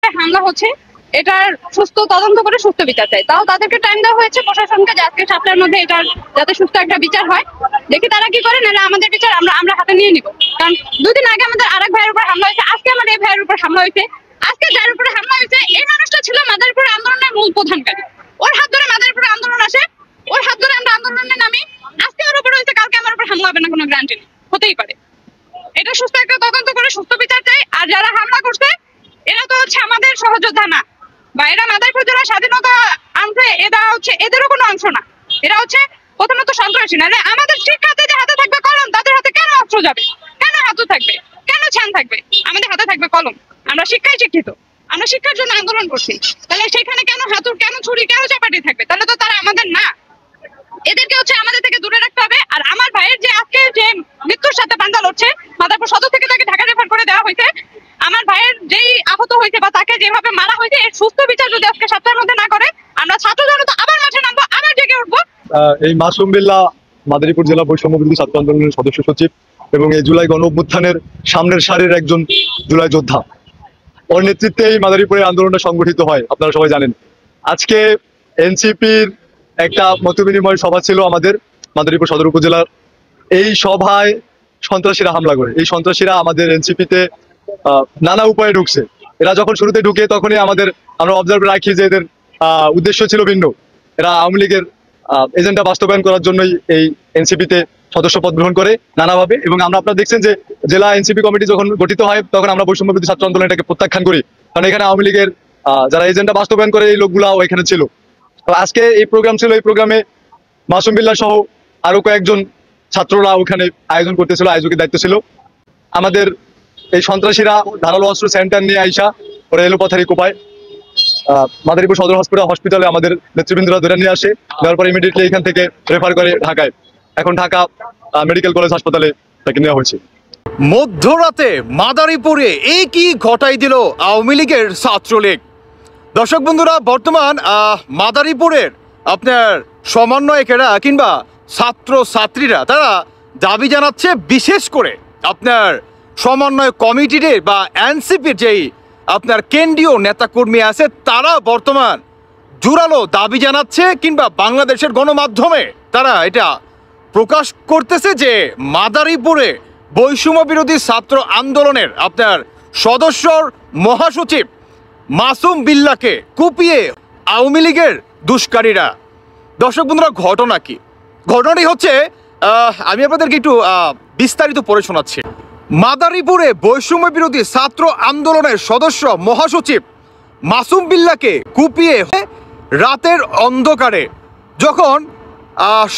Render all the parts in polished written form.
উপরে হামলা হচ্ছে এটার সুস্থ তদন্ত করে সুস্থ বিচার চাই। তাও তাদেরকে টাইম দেওয়া হয়েছে প্রশাসনকে যে আজকে 7টার মধ্যে এটার যাতে সুস্থ একটা বিচার হয়। দেখি তারা কি করে, নাহলে আমাদের বিচার আমরা হাতে নিয়ে নিব। কারণ 2 দিন আগে আমাদের আরেক ভাইয়ের উপর হামলা হয়েছে, আজকে আমাদের এই ভাইয়ের উপর হামলা হয়েছে। আজকে যার উপরে হামলা হয়েছে এই মানুষটা ছিল মাদারীপুর আন্দোলনের মূল প্রধানকারী। ওর হাত ধরে মাদারীপুর আন্দোলন আসে, ওর হাত ধরে আমরা আন্দোলনে নামি। আজকে ওর উপর হয়েছে, কালকে আমার উপর হামলা হবে না, কোনো গ্যারান্টি নেই, হতেই পারে। এটা সুস্থ একটা তদন্ত করে সুস্থ বিচার চাই। আর যারা হামলা করছে এরা তো হচ্ছে আমাদের সহযোদ্ধা না, বা এরা মাদারীপুর জেলা স্বাধীনতা আনছে, এটা হচ্ছে এদেরও কোনো অংশ না। এরা হচ্ছে প্রথমত সন্ত্রাসী। না আমাদের শিক্ষার্থীদের হাতে থাকবে কলম, তাদের হাতে কেন অস্ত্র যাবে, কেন হাতু থাকবে, কেন ছান থাকবে? আমাদের হাতে থাকবে কলম, আমরা শিক্ষায় শিক্ষিত, আমরা শিক্ষার জন্য আন্দোলন করছি। তাহলে সেখানে কেন হাতুর, কেন ছুরি, কেন চাপাটি থাকবে? তাহলে তো তারা আমাদের না। এদেরকে হচ্ছে আমাদের থেকে দূরে রাখতে হবে। আর আমার ভাইয়ের যে আজকে যে মৃত্যুর সাথে পাঞ্জা লড়ছে, মাদারীপুর সদর থেকে তাকে ঢাকা রেফার করে দেওয়া হয়েছে। আমার ভাইয়ের যেই আহত হয়েছে বা তাকে যেভাবে মারা হয়েছে এর সুস্থ বিচার যদি আজকে 7টার মধ্যে না করে, আমরা ছাত্র জনতা আবার মাঠে নামবো, আবার জেগে উঠবো। এই মাসুম বিল্লাহ মাদারীপুর জেলা বৈষম্য বিরোধী ছাত্র আন্দোলনের সদস্য সচিব এবং এই জুলাই গণ অভ্যুত্থানের সামনের সারির একজন জুলাই যোদ্ধা। ওর নেতৃত্বে এই মাদারীপুরের আন্দোলনটা সংগঠিত হয়, আপনারা সবাই জানেন। আজকে এনসিপির একটা মত বিনিময় সভা ছিল আমাদের মাদারীপুর সদর উপজেলার। এই সভায় সন্ত্রাসীরা হামলা করে। এই সন্ত্রাসীরা আমাদের এনসিপিতে নানা উপায়ে ঢুকছে। এরা যখন শুরুতে ঢুকে তখনই আমরা অবজার্ভ রাখি যে এদের উদ্দেশ্য ছিল ভিন্ন। এরা আওয়ামী লীগের এজেন্ডা বাস্তবায়ন করার জন্যই এই এনসিপিতে সদস্য পদ গ্রহণ করে নানাভাবে। এবং আপনারা দেখছেন যে জেলা এনসিপি কমিটি যখন গঠিত হয় তখন আমরা বৈষম্য বিরোধী ছাত্র আন্দোলন এটাকে প্রত্যাখ্যান করি, কারণ এখানে আওয়ামী লীগের যারা এজেন্ডা বাস্তবায়ন করে এই লোকগুলা এখানে ছিল। তো আজকে এই প্রোগ্রাম ছিল, এই প্রোগ্রামে মাসুম বিল্লাহ সহ আরো কয়েকজন ছাত্ররা ওখানে আয়োজন করতেছিল, আয়োজকের দায়িত্ব ছিল। আমাদের এই সন্ত্রাসীরা ধারালো অস্ত্র সেন্টার নিয়ে আইসা ওরা এলোপাথারি কোপায় মাদারীপুর সদর হসপিটালে আমাদের নেতৃবৃন্দরা ধরে নিয়ে আসে। দেওয়ার পর ইমিডিয়েটলি এখান থেকে রেফার করে ঢাকায়। এখন ঢাকা মেডিকেল কলেজ হাসপাতালে তাকে নেওয়া হয়েছে। মধ্যরাতে মাদারীপুরে এই কি ঘটাই দিল আওয়ামী লীগের ছাত্রলীগ। দর্শক বন্ধুরা, বর্তমান মাদারীপুরের আপনার সমন্বয়কেরা কিংবা ছাত্র ছাত্রীরা তারা দাবি জানাচ্ছে, বিশেষ করে আপনার সমন্বয় কমিটির বা এনসিপির যেই আপনার কেন্দ্রীয় নেতাকর্মী আছে তারা বর্তমান জোরালো দাবি জানাচ্ছে কিংবা বাংলাদেশের গণমাধ্যমে তারা এটা প্রকাশ করতেছে যে মাদারীপুরে বৈষম্য বিরোধী ছাত্র আন্দোলনের আপনার সদস্যর মহাসচিব মাসুম বিল্লাহকে কুপিয়ে আওয়ামী লীগের দুষ্কারীরা। দর্শক বন্ধুরা, ঘটনা কি? ঘটনাটি হচ্ছে আমি আপনাদেরকে একটু বিস্তারিত পড়ে শোনাচ্ছি। মাদারীপুরে বৈষম্য বিরোধী ছাত্র আন্দোলনের সদস্য মহাসচিব মাসুম বিল্লাহকে কুপিয়ে রাতের অন্ধকারে যখন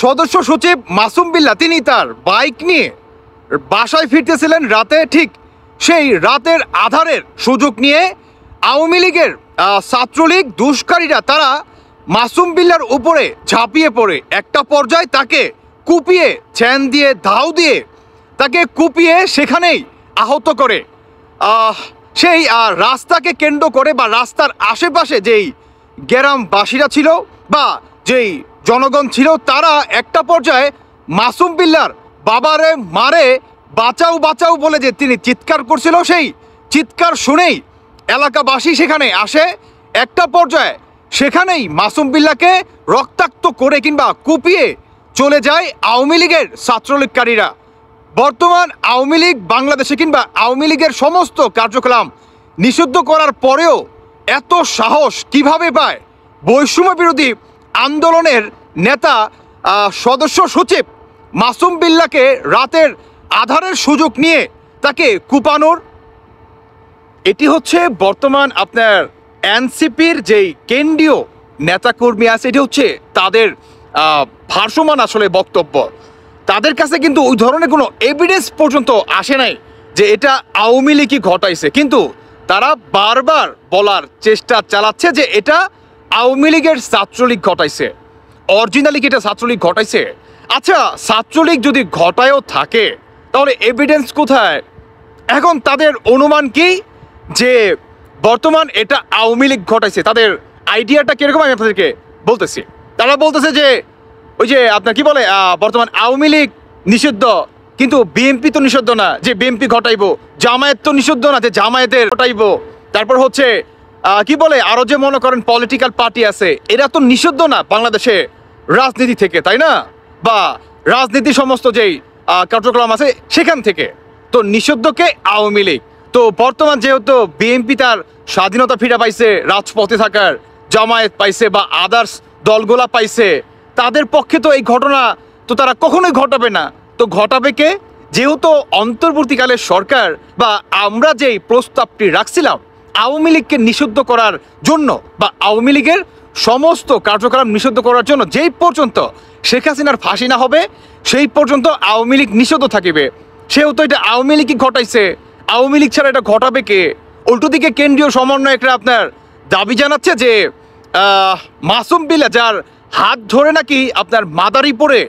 সদস্য সচিব মাসুম বিল্লাহ তিনি তার বাইক নিয়ে বাসায় ফিরতেছিলেন রাতে, ঠিক সেই রাতের আধারের সুযোগ নিয়ে আওয়ামী লীগের ছাত্রলীগ দুষ্কারীরা তারা মাসুম বিল্লাহর উপরে ঝাঁপিয়ে পড়ে একটা পর্যায়ে তাকে কুপিয়ে চ্যান দিয়ে ধাও দিয়ে তাকে কুপিয়ে সেখানেই আহত করে। সেই রাস্তাকে কেন্দ্র করে বা রাস্তার আশেপাশে যেই গ্রামবাসীরা ছিল বা যেই জনগণ ছিল তারা একটা পর্যায়ে মাসুম বিল্লাহর বাবারে মারে বাঁচাও বাঁচাও বলে যে তিনি চিৎকার করছিল, সেই চিৎকার শুনেই এলাকাবাসী সেখানে আসে। একটা পর্যায়ে সেখানেই মাসুম বিল্লাহকে রক্তাক্ত করে কিংবা কুপিয়ে চলে যায় আওয়ামী লীগের ছাত্রলীগকারীরা। বর্তমান আওয়ামী লীগ বাংলাদেশে কিংবা আওয়ামী লীগের সমস্ত কার্যক্রম নিষিদ্ধ করার পরেও এত সাহস কিভাবে পায় বৈষম্য বিরোধী আন্দোলনের নেতা সদস্য সচিব মাসুম বিল্লাহকে রাতের আধারের সুযোগ নিয়ে তাকে কুপানোর? এটি হচ্ছে বর্তমান আপনার এনসিপির যেই কেন্দ্রীয় নেতাকর্মী আছে, এটি হচ্ছে তাদের ভারসমান আসলে বক্তব্য। তাদের কাছে কিন্তু ওই ধরনের কোনো এভিডেন্স পর্যন্ত আসে নাই যে এটা আওয়ামী লীগই ঘটাইছে, কিন্তু তারা বারবার বলার চেষ্টা চালাচ্ছে যে এটা আওয়ামী লীগের ছাত্রলীগ ঘটাইছে। অরিজিনালি কি এটা ছাত্রলীগ ঘটাইছে? আচ্ছা, ছাত্রলীগ যদি ঘটায়ও থাকে তাহলে এভিডেন্স কোথায়? এখন তাদের অনুমান কি যে বর্তমান এটা আওয়ামী লীগ ঘটাইছে? তাদের আইডিয়াটা কিরকম আমি আপনাদেরকে বলতেছি। তারা বলতেছে যে ওই যে আপনার কি বলে বর্তমান আওয়ামী লীগ নিষিদ্ধ, কিন্তু বিএনপি তো নিষিদ্ধ না যে বিএনপি ঘটাইবো, জামায়াত তো নিষিদ্ধ না যে জামায়াতের ঘটাইবো, তারপর হচ্ছে কি বলে আরো যে মনে করেন পলিটিক্যাল পার্টি আছে, এরা তো নিষিদ্ধ না বাংলাদেশে রাজনীতি থেকে, তাই না? বা রাজনীতি সমস্ত যেই কার্যক্রম আছে সেখান থেকে তো নিষিদ্ধকে আওয়ামী লীগ। তো বর্তমান যেহেতু বিএনপি তার স্বাধীনতা ফিরে পাইছে, রাজপথে থাকার, জামায়াত পাইছে বা আদার্স দলগুলা পাইছে, তাদের পক্ষে তো এই ঘটনা তো তারা কখনোই ঘটাবে না। তো ঘটাবে কে? যেহেতু অন্তর্বর্তীকালে সরকার বা আমরা যেই প্রস্তাবটি রাখছিলাম আওয়ামী লীগকে নিষিদ্ধ করার জন্য বা আওয়ামী লীগের সমস্ত কার্যক্রম নিষিদ্ধ করার জন্য, যেই পর্যন্ত শেখ হাসিনার ফাঁসি না হবে সেই পর্যন্ত আওয়ামী লীগ নিষিদ্ধ থাকিবে। সেহেতু এটা আওয়ামী লীগই ঘটাইছে, আওয়ামী লীগ ছাড়া এটা ঘটাবে কে? উল্টো দিকে কেন্দ্রীয় সমন্বয়করা আপনার দাবি জানাচ্ছে যে মাসুম বিল্লা, যার হাত ধরে নাকি আপনার মাদারীপুরে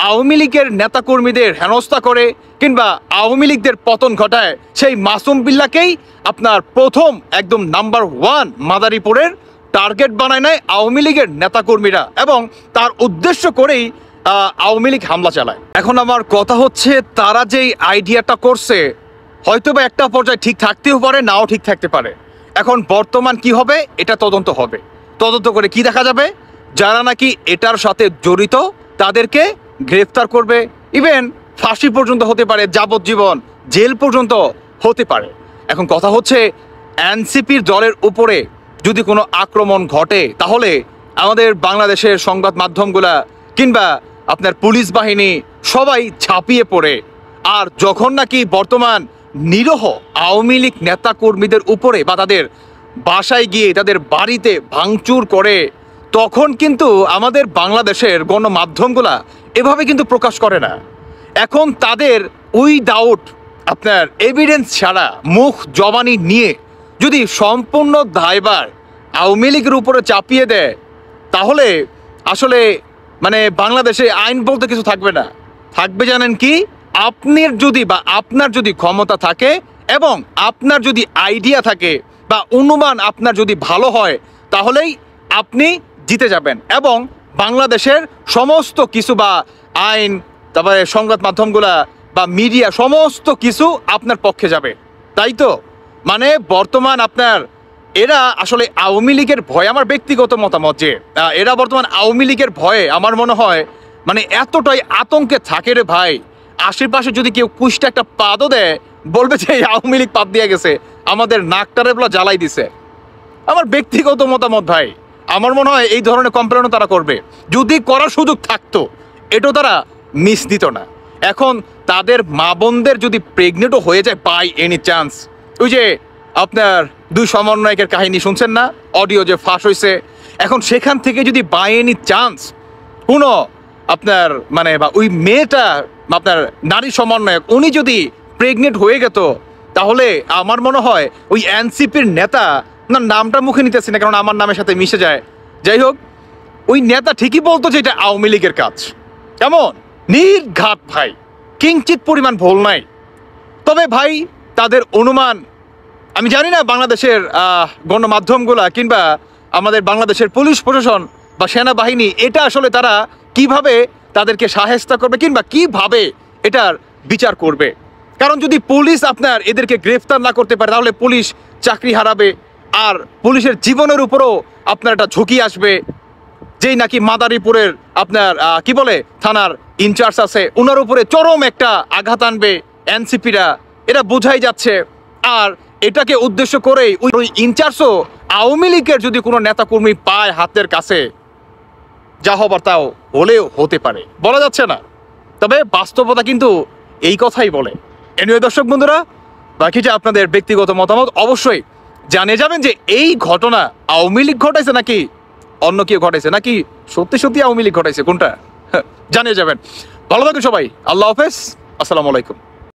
আওয়ামী লীগের নেতাকর্মীদের হেনস্থা করে কিংবা আওয়ামী লীগদের পতন ঘটায়, সেই মাসুম বিল্লাকেই আপনার প্রথম একদম নাম্বার 1 মাদারীপুরের টার্গেট বানায় নেয় আওয়ামী লীগের নেতাকর্মীরা এবং তার উদ্দেশ্য করেই আওয়ামী লীগ হামলা চালায়। এখন আমার কথা হচ্ছে, তারা যেই আইডিয়াটা করছে হয়তো বা একটা পর্যায়ে ঠিক থাকতেও পারে, নাও ঠিক থাকতে পারে। এখন বর্তমান কি হবে এটা তদন্ত হবে, তদন্ত করে কি দেখা যাবে, যারা নাকি এটার সাথে জড়িত তাদেরকে গ্রেফতার করবে, ইভেন ফাঁসি পর্যন্ত হতে পারে, যাবজ্জীবন জেল পর্যন্ত হতে পারে। এখন কথা হচ্ছে এনসিপির দলের উপরে যদি কোনো আক্রমণ ঘটে তাহলে আমাদের বাংলাদেশের সংবাদ মাধ্যমগুলা কিংবা আপনার পুলিশ বাহিনী সবাই ঝাঁপিয়ে পড়ে। আর যখন নাকি বর্তমান নিরীহ আওয়ামী লীগ নেতা কর্মীদের উপরে বা তাদের বাসায় গিয়ে তাদের বাড়িতে ভাঙচুর করে, তখন কিন্তু আমাদের বাংলাদেশের গণমাধ্যমগুলা এভাবে কিন্তু প্রকাশ করে না। এখন তাদের উইদাউট আপনার এভিডেন্স ছাড়া মুখ জবানি নিয়ে যদি সম্পূর্ণ দায়ভার আওয়ামী লীগের উপরে চাপিয়ে দেয় তাহলে আসলে মানে বাংলাদেশে আইন বলতে কিছু থাকবে না। থাকবে জানেন কি? আপনার যদি ক্ষমতা থাকে এবং আপনার যদি আইডিয়া থাকে বা অনুমান আপনার যদি ভালো হয় তাহলেই আপনি জিতে যাবেন এবং বাংলাদেশের সমস্ত কিছু বা আইন, তারপরে সংবাদ মাধ্যমগুলা বা মিডিয়া সমস্ত কিছু আপনার পক্ষে যাবে, তাই তো? মানে বর্তমান আপনার এরা আসলে আওয়ামী লীগের ভয়ে, আমার ব্যক্তিগত মতামত যে এরা বর্তমান আওয়ামী লীগের ভয়ে আমার মনে হয় মানে এতটাই আতঙ্কে থাকে রে ভাই, আশেপাশে যদি কেউ কুষ্টা একটা পাদও দেয় বলবে যে আওয়ামী লীগ পাদ দিয়ে গেছে, আমাদের নাকটারে বলা জ্বালাই দিছে। আমার ব্যক্তিগত মতামত ভাই, আমার মনে হয় এই ধরনের কমপ্লেনও তারা করবে, যদি করার সুযোগ থাকতো এটাও তারা মিস দিত না। এখন তাদের মা বোনদের যদি প্রেগনেন্টও হয়ে যায় বাই এনি চান্স, ওই যে আপনার 2 সমন্বয়কের কাহিনী শুনছেন না, অডিও যে ফাঁস হয়েছে, এখন সেখান থেকে যদি বাই এনি চান্স কোনো আপনার মানে বা ওই মেয়েটা আপনার নারী সমন্বয়ক উনি যদি প্রেগনেন্ট হয়ে যেত তাহলে আমার মনে হয় ওই এনসিপির নেতা, না নামটা মুখে নিতেছি না কারণ আমার নামের সাথে মিশে যায়, যাই হোক ওই নেতা ঠিকই বলতো যে এটা আওয়ামী লীগের কাজ। কেমন নির্ঘাত ভাই, কিঞ্চিত পরিমাণ ভুল নাই। তবে ভাই তাদের অনুমান আমি জানি না বাংলাদেশের গণমাধ্যমগুলা কিংবা আমাদের বাংলাদেশের পুলিশ প্রশাসন বা সেনাবাহিনী এটা আসলে তারা কিভাবে তাদেরকে সাহায্য করবে কিংবা কিভাবে এটার বিচার করবে। কারণ যদি পুলিশ আপনার এদেরকে গ্রেফতার না করতে পারে তাহলে পুলিশ চাকরি হারাবে আর পুলিশের জীবনের উপরও আপনার একটা ঝুঁকি আসবে। যেই নাকি মাদারীপুরের আপনার কি বলে থানার ইনচার্জ আছে ওনার উপরে চরম একটা আঘাত আনবে এনসিপিরা, এটা বোঝাই যাচ্ছে। আর এটাকে উদ্দেশ্য করেই ওই ইনচার্জও আওয়ামী লীগের যদি কোনো নেতাকর্মী পায় হাতের কাছে, যা হবার তাও হলেও হতে পারে, বলা যাচ্ছে না। তবে বাস্তবতা কিন্তু এই কথাই বলে। এনিওয়ে দর্শক বন্ধুরা, বাকিটা আপনাদের ব্যক্তিগত মতামত অবশ্যই জানিয়ে যাবেন যে এই ঘটনা আওয়ামী লীগ ঘটাইছে নাকি অন্য কেউ ঘটাইছে, নাকি সত্যি সত্যি আওয়ামী লীগ ঘটাইছে, কোনটা জানিয়ে যাবেন। ভালো থাকুন সবাই, আল্লাহ হাফেজ, আসসালামু আলাইকুম।